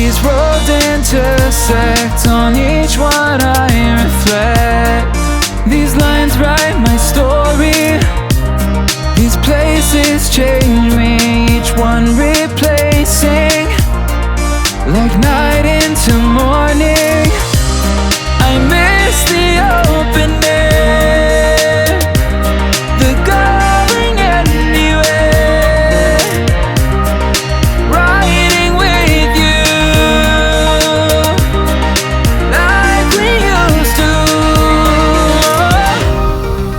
These roads intersect, on each one I reflect. These lines write my story. These places change me, each one replacing, like night into morning. I miss the open air, the going anywhere, riding with you like we used to.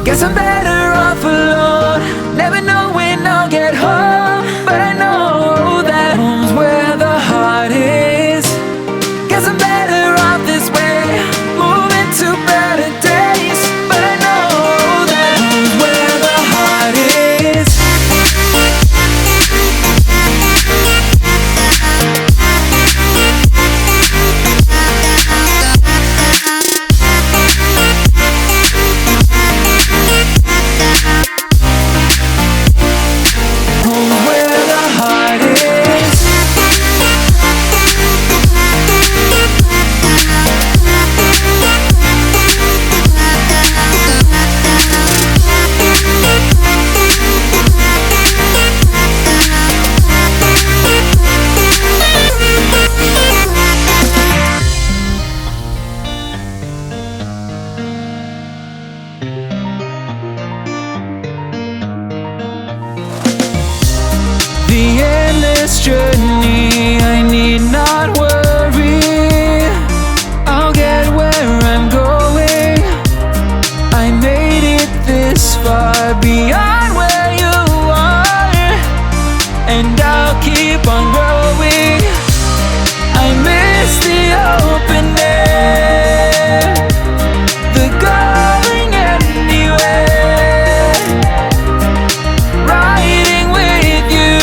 Guess I'm better off alone, never knowing I'll get home, but I know that home's where the heart is. Guess I'm better off this way, moving to better days, but I know that home's where the heart is. Home's where the heart is. The endless journey, I need not worry, I'll get where I'm going. I made it this far, beyond where you are, and I'll keep on growing. I miss the open air, the going anywhere, riding with you